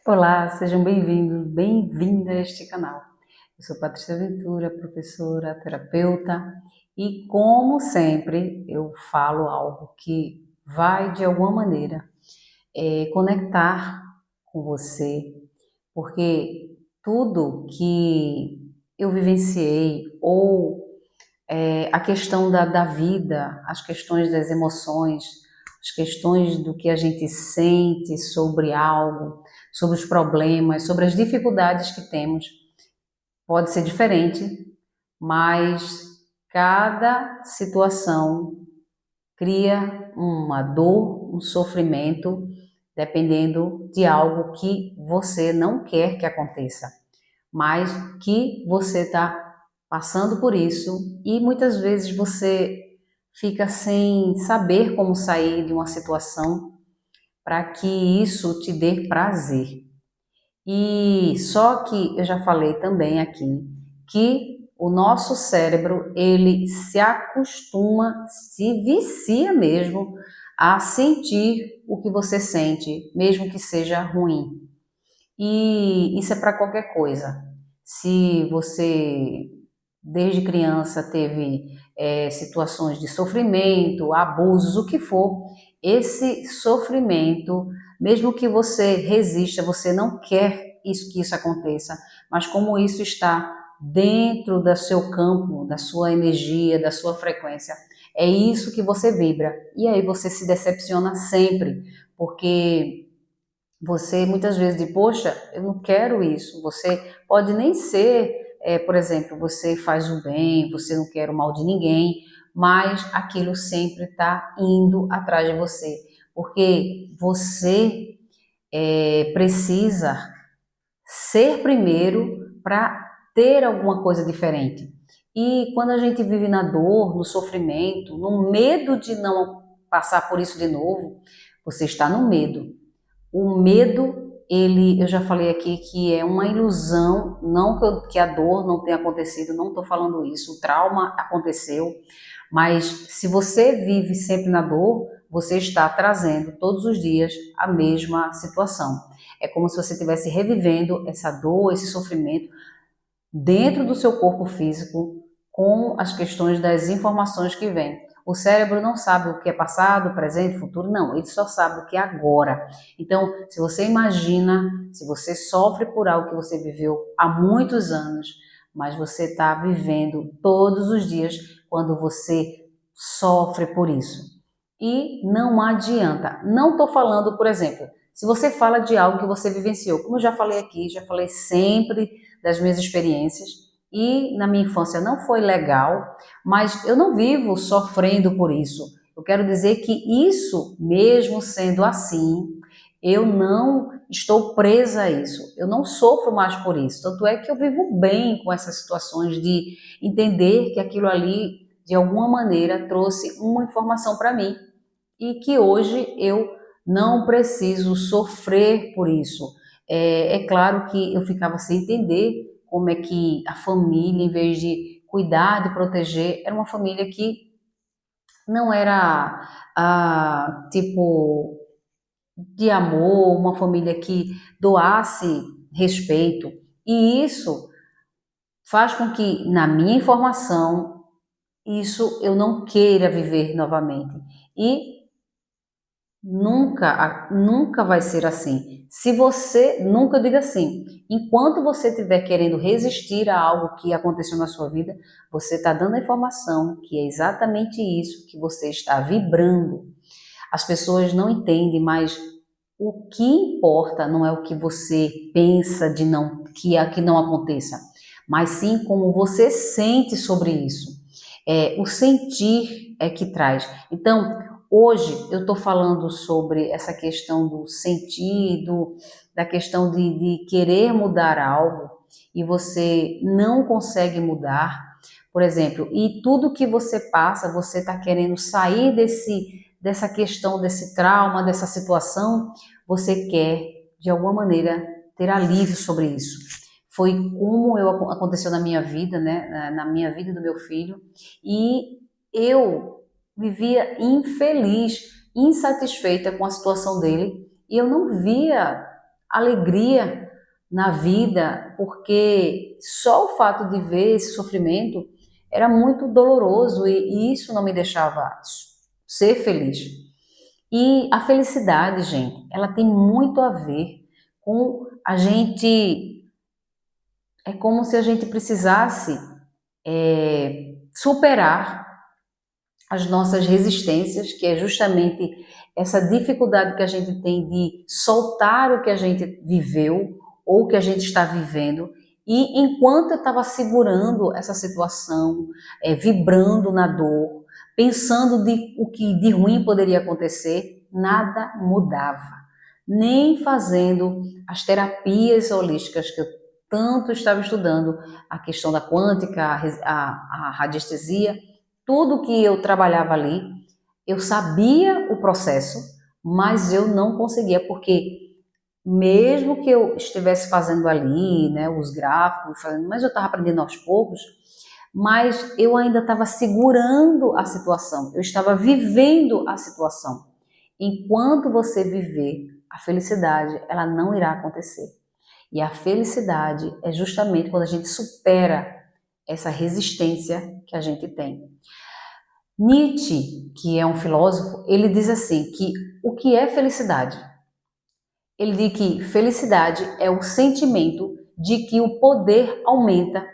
Olá, sejam bem-vindos, bem-vinda a este canal. Eu sou Patrícia Ventura, professora, terapeuta, e como sempre eu falo algo que vai de alguma maneira conectar com você, porque tudo que eu vivenciei ou a questão da vida, as questões das emoções, as questões do que a gente sente sobre algo, sobre os problemas, sobre as dificuldades que temos, pode ser diferente, mas cada situação cria uma dor, um sofrimento, dependendo de algo que você não quer que aconteça, mas que você está passando por isso e muitas vezes você fica sem saber como sair de uma situação para que isso te dê prazer. E só que eu já falei também aqui que o nosso cérebro, ele se acostuma, se vicia mesmo a sentir o que você sente, mesmo que seja ruim. E isso é para qualquer coisa. Se você desde criança teve situações de sofrimento, abusos, o que for, esse sofrimento, mesmo que você resista, você não quer isso que isso aconteça, mas como isso está dentro do seu campo, da sua energia, da sua frequência, é isso que você vibra. E aí você se decepciona sempre, porque você muitas vezes diz, poxa, eu não quero isso. Você pode nem ser, por exemplo, você faz o bem, você não quer o mal de ninguém, mas aquilo sempre está indo atrás de você, porque você precisa ser primeiro para ter alguma coisa diferente. E quando a gente vive na dor, no sofrimento, no medo de não passar por isso de novo, você está no medo. O medo, eu já falei aqui que é uma ilusão, não que a dor não tenha acontecido, não estou falando isso, o trauma aconteceu, mas se você vive sempre na dor, você está trazendo todos os dias a mesma situação. É como se você estivesse revivendo essa dor, esse sofrimento dentro do seu corpo físico com as questões das informações que vêm. O cérebro não sabe o que é passado, presente, futuro, não, ele só sabe o que é agora. Então, se você imagina, se você sofre por algo que você viveu há muitos anos, mas você está vivendo todos os dias quando você sofre por isso. E não adianta. Não estou falando, por exemplo, se você fala de algo que você vivenciou, como eu já falei aqui, já falei sempre das minhas experiências, e na minha infância não foi legal, mas eu não vivo sofrendo por isso. Eu quero dizer que isso, mesmo sendo assim, eu não estou presa a isso, eu não sofro mais por isso. Tanto é que eu vivo bem com essas situações de entender que aquilo ali, de alguma maneira, trouxe uma informação para mim e que hoje eu não preciso sofrer por isso. É claro que eu ficava sem entender como é que a família, em vez de cuidar, de proteger, era uma família que não era tipo de amor, uma família que doasse respeito. E isso faz com que, na minha informação, isso eu não queira viver novamente. E nunca vai ser assim. Se você, nunca diga assim, enquanto você estiver querendo resistir a algo que aconteceu na sua vida, você está dando a informação que é exatamente isso que você está vibrando. As pessoas não entendem, mas o que importa não é o que você pensa de não que não aconteça, mas sim como você sente sobre isso. O sentir é que traz. Então, hoje eu estou falando sobre essa questão do sentido, da questão de querer mudar algo e você não consegue mudar, por exemplo, e tudo que você passa, você está querendo sair dessa questão, desse trauma, dessa situação, você quer, de alguma maneira, ter alívio sobre isso. Foi como aconteceu na minha vida, né? Na minha vida e do meu filho, e eu vivia infeliz, insatisfeita com a situação dele, e eu não via alegria na vida, porque só o fato de ver esse sofrimento era muito doloroso e isso não me deixava ser feliz. E a felicidade, gente, ela tem muito a ver com a gente. É como se a gente precisasse superar as nossas resistências, que é justamente essa dificuldade que a gente tem de soltar o que a gente viveu ou o que a gente está vivendo. E enquanto eu estava segurando essa situação, vibrando na dor, pensando o que de ruim poderia acontecer, nada mudava. Nem fazendo as terapias holísticas que eu tanto estava estudando, a questão da quântica, a radiestesia, tudo que eu trabalhava ali, eu sabia o processo, mas eu não conseguia, porque mesmo que eu estivesse fazendo ali, né, os gráficos, mas eu estava aprendendo aos poucos, mas eu ainda estava segurando a situação, eu estava vivendo a situação. Enquanto você viver a felicidade, ela não irá acontecer. E a felicidade é justamente quando a gente supera essa resistência que a gente tem. Nietzsche, que é um filósofo, ele diz assim que o que é felicidade? Ele diz que felicidade é o sentimento de que o poder aumenta,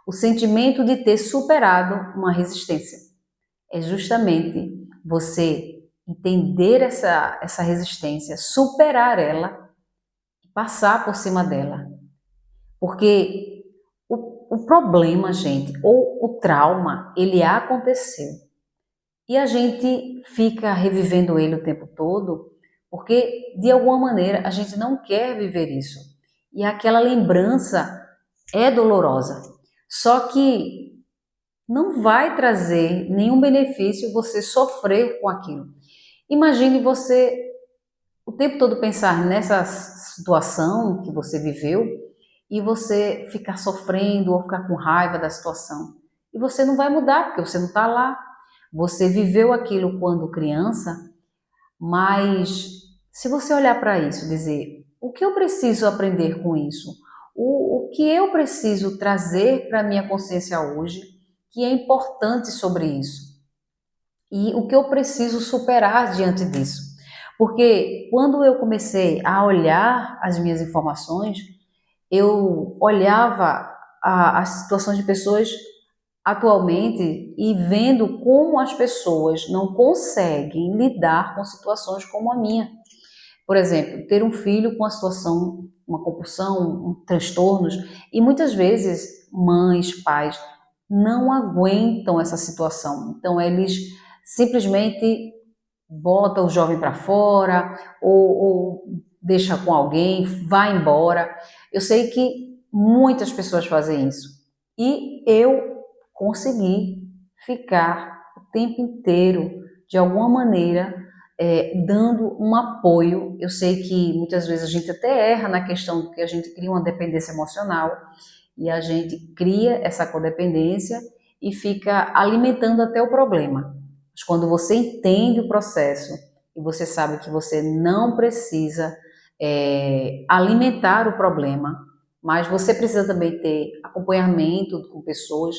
o sentimento de ter superado uma resistência. É justamente você entender essa resistência, superar ela e passar por cima dela. Porque o problema, gente, ou o trauma, ele aconteceu. E a gente fica revivendo ele o tempo todo, porque de alguma maneira a gente não quer viver isso. E aquela lembrança é dolorosa. Só que não vai trazer nenhum benefício você sofrer com aquilo. Imagine você o tempo todo pensar nessa situação que você viveu e você ficar sofrendo ou ficar com raiva da situação. E você não vai mudar, porque você não está lá. Você viveu aquilo quando criança, mas se você olhar para isso, dizer o que eu preciso aprender com isso, o que eu preciso trazer para a minha consciência hoje, que é importante sobre isso, e o que eu preciso superar diante disso. Porque quando eu comecei a olhar as minhas informações, eu olhava as situações de pessoas atualmente e vendo como as pessoas não conseguem lidar com situações como a minha. Por exemplo, ter um filho com uma situação, uma compulsão, transtornos, e muitas vezes mães, pais não aguentam essa situação. Então eles simplesmente botam o jovem para fora ou deixa com alguém, vai embora. Eu sei que muitas pessoas fazem isso. E eu consegui ficar o tempo inteiro, de alguma maneira, dando um apoio. Eu sei que muitas vezes a gente até erra na questão que a gente cria uma dependência emocional e a gente cria essa codependência e fica alimentando até o problema. Mas quando você entende o processo e você sabe que você não precisa alimentar o problema, mas você precisa também ter acompanhamento com pessoas.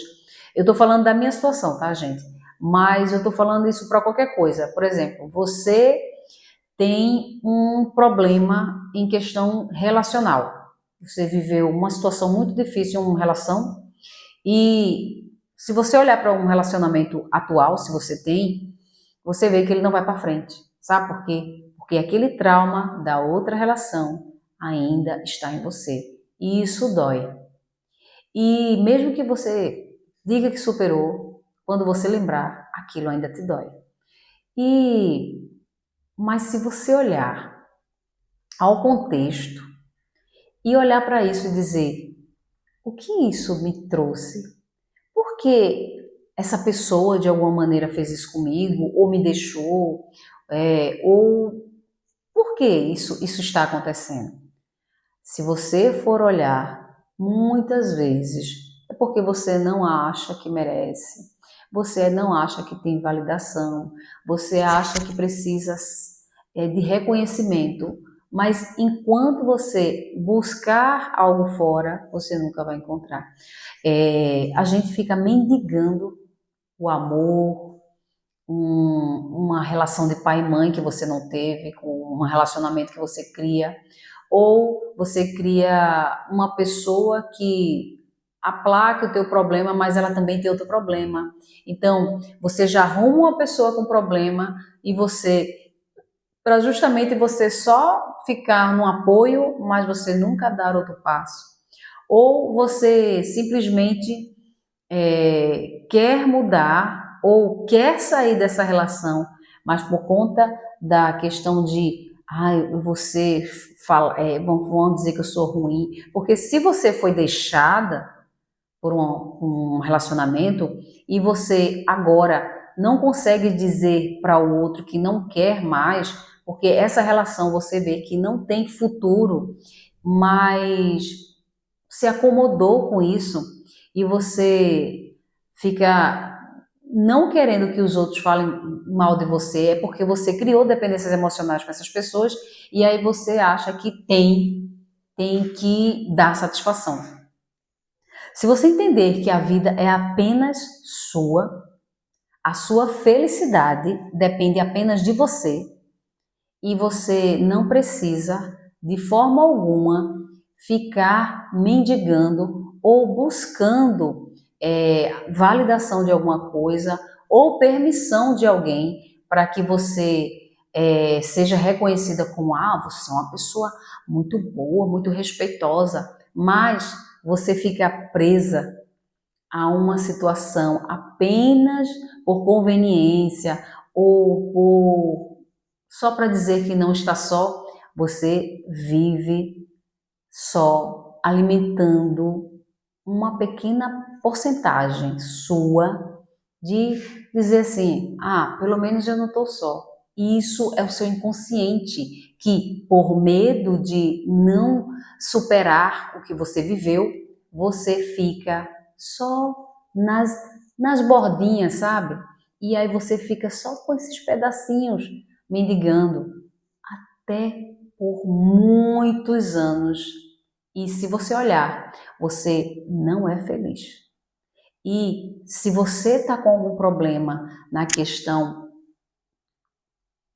Eu estou falando da minha situação, tá, gente? Mas eu estou falando isso para qualquer coisa. Por exemplo, você tem um problema em questão relacional. Você viveu uma situação muito difícil em uma relação e se você olhar para um relacionamento atual, se você tem, você vê que ele não vai para frente. Sabe por quê? Porque aquele trauma da outra relação ainda está em você. E isso dói. E mesmo que você diga que superou, quando você lembrar, aquilo ainda te dói. Mas se você olhar ao contexto e olhar para isso e dizer, o que isso me trouxe? Por que essa pessoa de alguma maneira fez isso comigo, ou me deixou, ou por que isso está acontecendo? Se você for olhar, muitas vezes é porque você não acha que merece, você não acha que tem validação, você acha que precisa de reconhecimento, Mas enquanto você buscar algo fora, você nunca vai encontrar. A gente fica mendigando o amor, uma relação de pai e mãe que você não teve, com um relacionamento que você cria, ou você cria uma pessoa que aplaca o teu problema, mas ela também tem outro problema. Então, você já arruma uma pessoa com problema e para justamente você só ficar no apoio, mas você nunca dar outro passo. Ou você simplesmente quer mudar ou quer sair dessa relação, mas por conta da questão de você fala, vão dizer que eu sou ruim, porque se você foi deixada por um relacionamento e você agora não consegue dizer para o outro que não quer mais, porque essa relação você vê que não tem futuro, mas se acomodou com isso e você fica não querendo que os outros falem mal de você, é porque você criou dependências emocionais com essas pessoas e aí você acha que tem que dar satisfação. Se você entender que a vida é apenas sua, a sua felicidade depende apenas de você e você não precisa, de forma alguma, ficar mendigando ou buscando validação de alguma coisa ou permissão de alguém para que você seja reconhecida como você é uma pessoa muito boa, muito respeitosa, mas você fica presa a uma situação apenas por conveniência ou só para dizer que não está só, você vive só alimentando uma pequena porcentagem sua de dizer assim, pelo menos eu não estou só. Isso é o seu inconsciente que, por medo de não superar o que você viveu, você fica só nas bordinhas, sabe? E aí você fica só com esses pedacinhos mendigando até por muitos anos. E se você olhar, você não é feliz. E se você está com algum problema na questão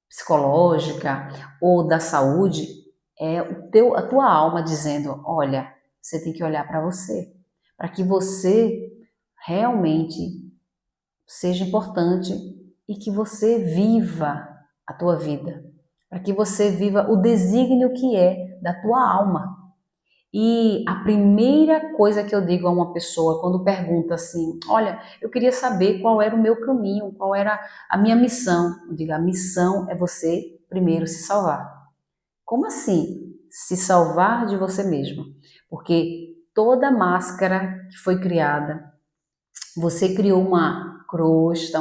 psicológica ou da saúde, é a tua alma dizendo, olha, você tem que olhar para você, para que você realmente seja importante e que você viva a tua vida, para que você viva o desígnio que é da tua alma. E a primeira coisa que eu digo a uma pessoa quando pergunta assim, olha, eu queria saber qual era o meu caminho, qual era a minha missão. Eu digo, a missão é você primeiro se salvar. Como assim? Se salvar de você mesmo. Porque toda máscara que foi criada, você criou uma crosta,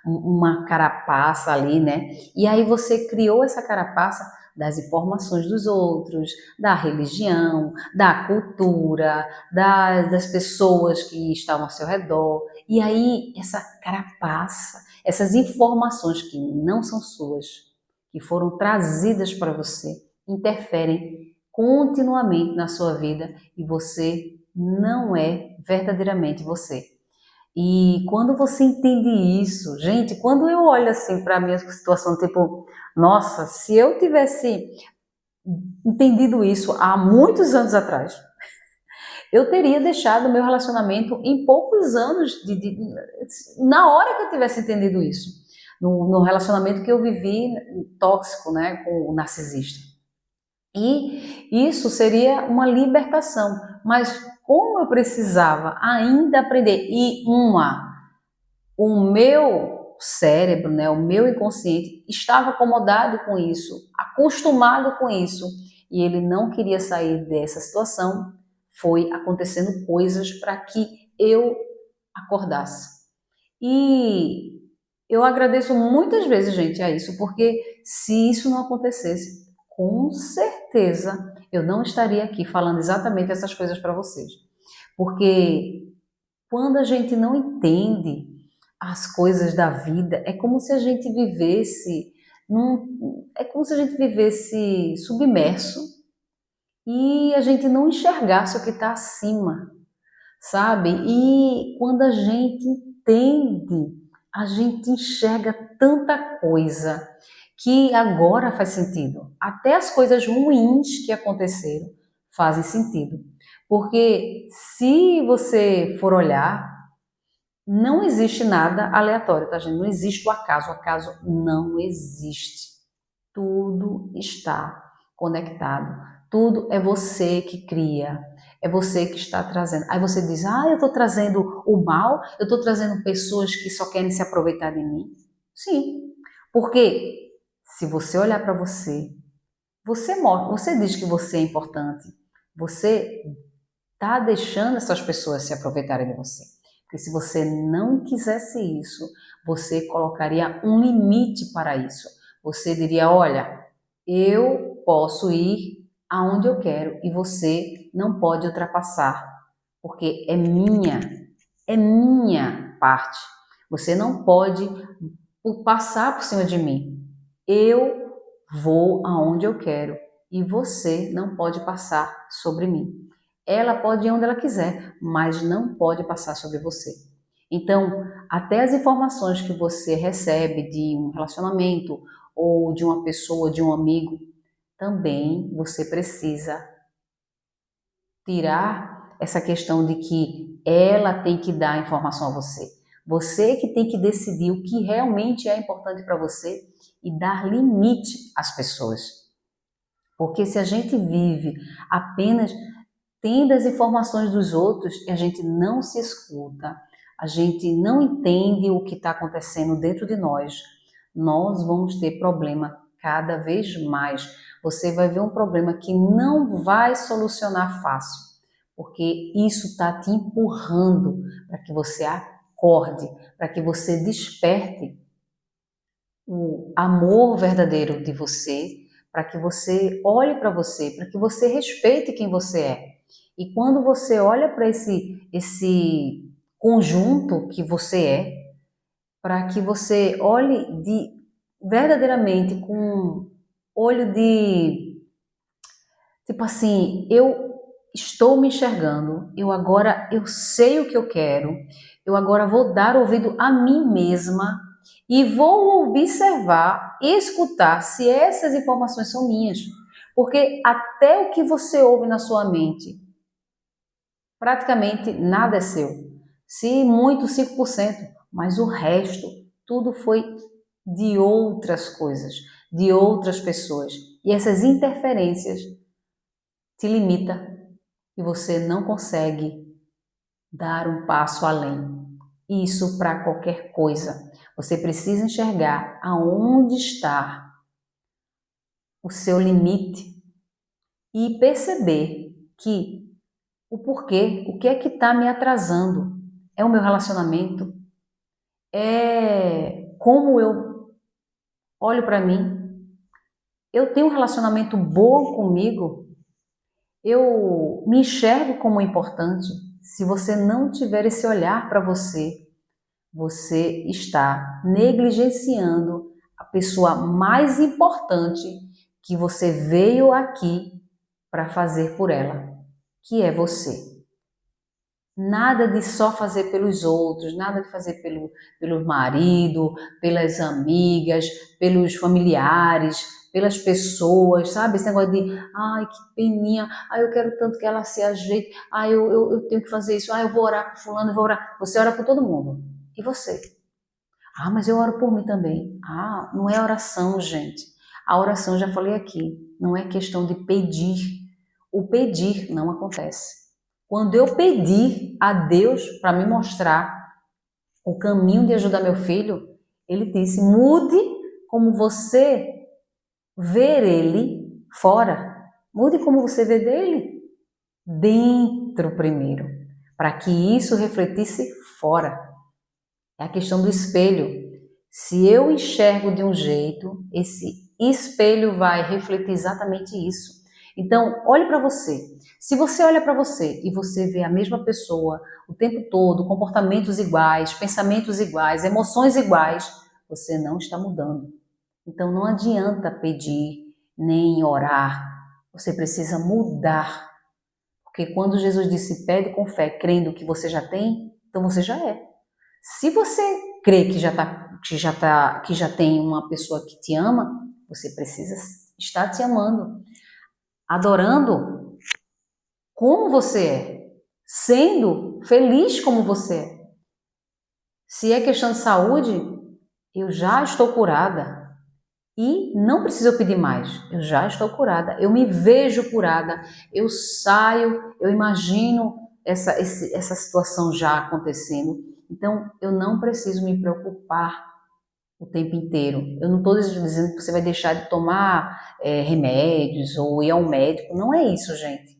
uma carapaça ali, né? E aí você criou essa carapaça das informações dos outros, da religião, da cultura, das pessoas que estavam ao seu redor. E aí essa carapaça, essas informações que não são suas, que foram trazidas para você, interferem continuamente na sua vida e você não é verdadeiramente você. E quando você entende isso, gente, quando eu olho assim para a minha situação, tipo, nossa, se eu tivesse entendido isso há muitos anos atrás, eu teria deixado o meu relacionamento em poucos anos, na hora que eu tivesse entendido isso, no relacionamento que eu vivi tóxico, né, com o narcisista. E isso seria uma libertação, mas como eu precisava ainda aprender, o meu cérebro, né, o meu inconsciente estava acomodado com isso, acostumado com isso, e ele não queria sair dessa situação, foi acontecendo coisas para que eu acordasse. E eu agradeço muitas vezes, gente, a isso, porque se isso não acontecesse, com certeza eu não estaria aqui falando exatamente essas coisas para vocês. Porque quando a gente não entende as coisas da vida, é como se a gente vivesse É como se a gente vivesse submerso e a gente não enxergasse o que está acima, sabe? E quando a gente entende, a gente enxerga tanta coisa que agora faz sentido. Até as coisas ruins que aconteceram fazem sentido. Porque se você for olhar, não existe nada aleatório, tá, gente? Não existe o acaso não existe. Tudo está conectado. Tudo é você que cria. É você que está trazendo. Aí você diz, eu estou trazendo o mal, eu estou trazendo pessoas que só querem se aproveitar de mim. Sim, porque se você olhar para você, você diz que você é importante. Você está deixando essas pessoas se aproveitarem de você. Porque se você não quisesse isso, você colocaria um limite para isso. Você diria, olha, eu posso ir aonde eu quero e você não pode ultrapassar, porque é minha parte. Você não pode passar por cima de mim. Eu vou aonde eu quero e você não pode passar sobre mim. Ela pode ir onde ela quiser, mas não pode passar sobre você. Então, até as informações que você recebe de um relacionamento ou de uma pessoa, de um amigo, também você precisa tirar essa questão de que ela tem que dar a informação a você. Você que tem que decidir o que realmente é importante para você e dar limite às pessoas. Porque se a gente vive apenas tendo as informações dos outros e a gente não se escuta, a gente não entende o que está acontecendo dentro de nós vamos ter problema cada vez mais. Você vai ver um problema que não vai solucionar fácil, porque isso está te empurrando para que você acorde, para que você desperte o amor verdadeiro de você, para que você olhe para você, para que você respeite quem você é. E quando você olha para esse conjunto que você é, para que você olhe verdadeiramente com olho de tipo assim, eu estou me enxergando, eu sei o que eu quero, eu agora vou dar ouvido a mim mesma e vou observar e escutar se essas informações são minhas. Porque até o que você ouve na sua mente, praticamente nada é seu. Se muito, 5%, mas o resto, tudo foi de outras coisas, de outras pessoas. E essas interferências te limita e você não consegue dar um passo além. Isso para qualquer coisa. Você precisa enxergar aonde está o seu limite e perceber que o porquê, o que é que está me atrasando? É o meu relacionamento? É como eu olho para mim? Eu tenho um relacionamento bom comigo? Eu me enxergo como importante? Se você não tiver esse olhar para você, você está negligenciando a pessoa mais importante que você veio aqui para fazer por ela, que é você. Nada de só fazer pelos outros, nada de fazer pelo marido, pelas amigas, pelos familiares, pelas pessoas, sabe? Esse negócio de, ai, que peninha, ai, eu quero tanto que ela se ajeite, ai, eu tenho que fazer isso, ai, eu vou orar por fulano, eu vou orar. Você ora por todo mundo. E você? Ah, mas eu oro por mim também. Ah, não é oração, gente. A oração, já falei aqui, não é questão de pedir. O pedir não acontece. Quando eu pedi a Deus para me mostrar o caminho de ajudar meu filho, ele disse: mude como você ver ele fora. Mude como você vê dele dentro primeiro, para que isso refletisse fora. É a questão do espelho. Se eu enxergo de um jeito, esse espelho vai refletir exatamente isso. Então, olhe para você. Se você olha para você e você vê a mesma pessoa o tempo todo, comportamentos iguais, pensamentos iguais, emoções iguais, você não está mudando. Então não adianta pedir, nem orar. Você precisa mudar. Porque quando Jesus disse, pede com fé, crendo que você já tem, então você já é. Se você crê que já tem uma pessoa que te ama, você precisa estar te amando, adorando como você é, sendo feliz como você é. Se é questão de saúde, eu já estou curada e não preciso pedir mais. Eu já estou curada, eu me vejo curada, eu saio, eu imagino essa situação já acontecendo. Então, eu não preciso me preocupar o tempo inteiro. Eu não estou dizendo que você vai deixar de tomar remédios ou ir ao médico. Não é isso, gente.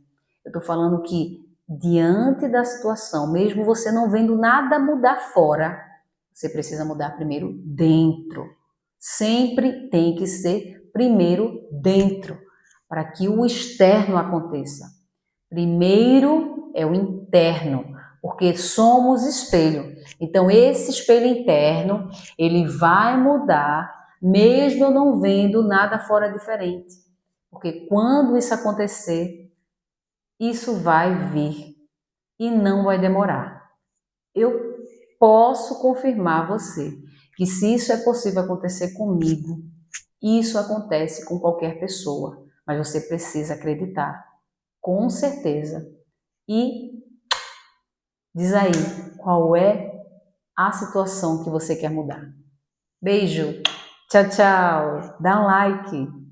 Eu estou falando que diante da situação, mesmo você não vendo nada mudar fora, você precisa mudar primeiro dentro. Sempre tem que ser primeiro dentro, para que o externo aconteça. Primeiro é o interno, porque somos espelho. Então esse espelho interno, ele vai mudar, mesmo eu não vendo nada fora diferente. Porque quando isso acontecer, isso vai vir e não vai demorar. Eu posso confirmar a você que se isso é possível acontecer comigo, isso acontece com qualquer pessoa, mas você precisa acreditar, com certeza. E diz aí qual é a situação que você quer mudar. Beijo, tchau, tchau, dá um like.